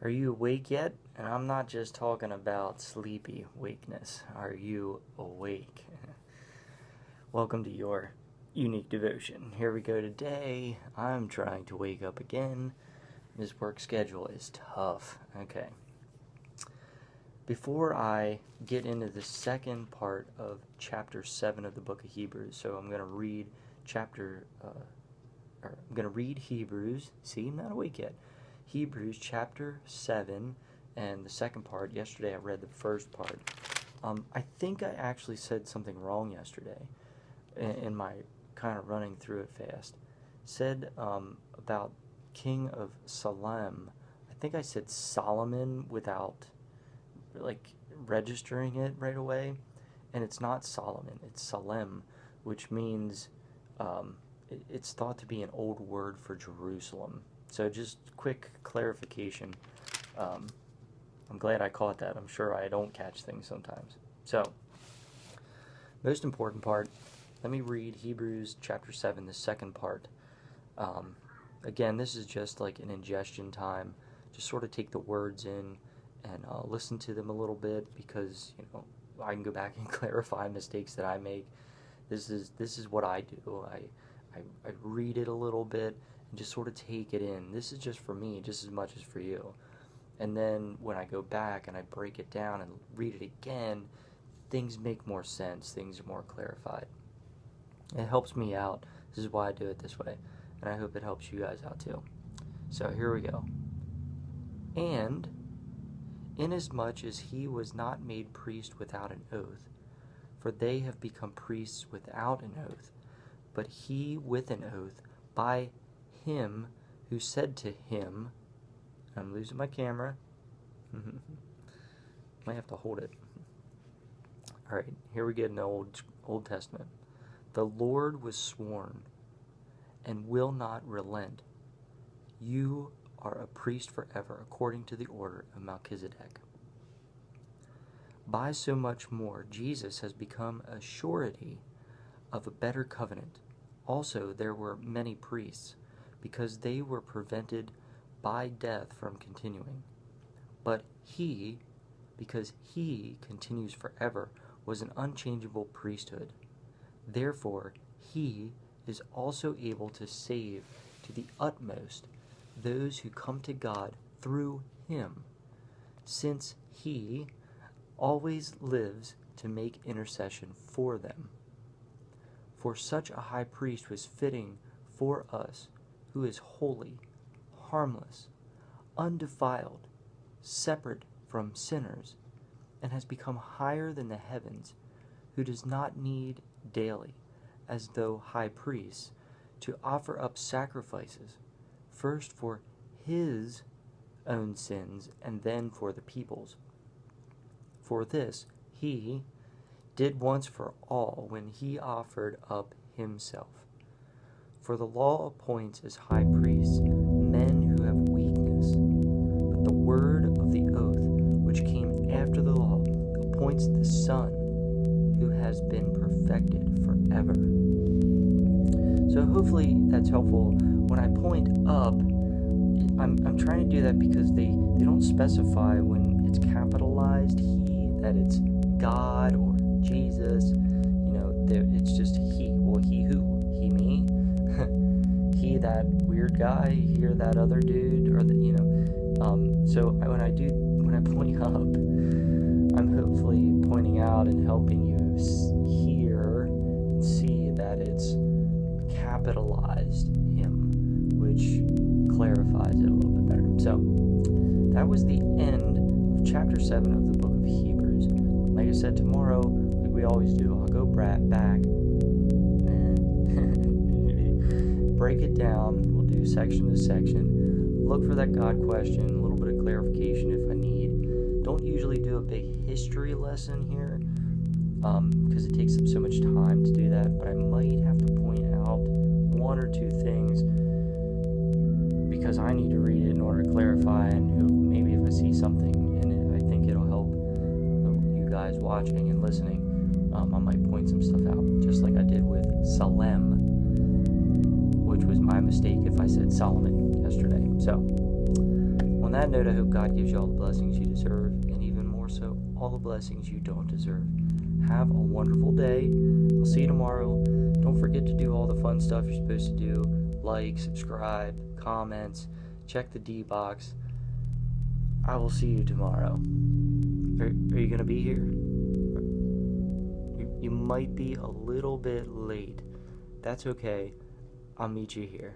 Are you awake yet? And I'm not just talking about sleepy wakeness. Are you awake? Welcome to your unique devotion. Here we go today. I'm trying to wake up again. This work schedule is tough. Okay. Before I get into the second part of chapter 7 of the book of Hebrews, so I'm going to read Hebrews. See, I'm not awake yet. Hebrews chapter 7 and the second part. Yesterday I read the first part. I think I actually said something wrong yesterday in my kind of running through it fast. Said about King of Salem. I think I said Solomon without registering it right away. And it's not Solomon, it's Salem, which means it's thought to be an old word for Jerusalem. So just quick clarification. I'm glad I caught that. I'm sure I don't catch things sometimes. So, most important part, let me read Hebrews chapter 7, the second part. Again, this is just like an ingestion time. Just sort of take the words in and listen to them a little bit, because I can go back and clarify mistakes that I make. This is what I do. I read it a little bit and just sort of take it in. This is just for me, just as much as for you. And then when I go back and I break it down and read it again, things make more sense. Things are more clarified. It helps me out. This is why I do it this way. And I hope it helps you guys out too. So here we go. And inasmuch as he was not made priest without an oath, for they have become priests without an oath, but he with an oath, by him who said to him, I'm losing my camera. Might have to hold it. Alright, here we get in the Old Testament. The Lord was sworn and will not relent. You are a priest forever, according to the order of Melchizedek. By so much more, Jesus has become a surety of a better covenant. Also, there were many priests, because they were prevented by death from continuing. But he, because he continues forever, was an unchangeable priesthood. Therefore, he is also able to save to the utmost those who come to God through him, since he always lives to make intercession for them. For such a high priest was fitting for us, who is holy, harmless, undefiled, separate from sinners, and has become higher than the heavens, who does not need daily, as though high priests, to offer up sacrifices, first for his own sins and then for the people's. For this he did once for all when he offered up himself. For the law appoints as high priests men who have weakness, but the word of the oath, which came after the law, appoints the Son, who has been perfected forever. So hopefully that's helpful. When I point up, I'm trying to do that because they don't specify when it's capitalized he, that it's God or Jesus. It's just he. Well, he who? He me? He that weird guy? He or that other dude? Or so when I point up, I'm hopefully pointing out and helping you hear and see that it's capitalized him, which clarifies it a little bit better. So that was the end of chapter 7 of the book of Hebrews. Like I said, tomorrow, like we always do, I'll go back, break it down. We'll do section to section, look for that God question, a little bit of clarification if I need. Don't usually do a big history lesson here, because it takes up so much time to do that, but I might have to point out one or two things because I need to read it in order to clarify, and maybe if I see something in it, I think it'll help you guys watching and listening. I might point some stuff out, just like I did with Salem, which was my mistake if I said Solomon yesterday. So, On that note, I hope God gives you all the blessings you deserve, and even more so, all the blessings you don't deserve. Have a wonderful day. I'll see you tomorrow. Don't forget to do all the fun stuff you're supposed to do. Like, subscribe, comments, check the D box. I will see you tomorrow. Are you going to be here? You might be a little bit late. That's okay. I'll meet you here.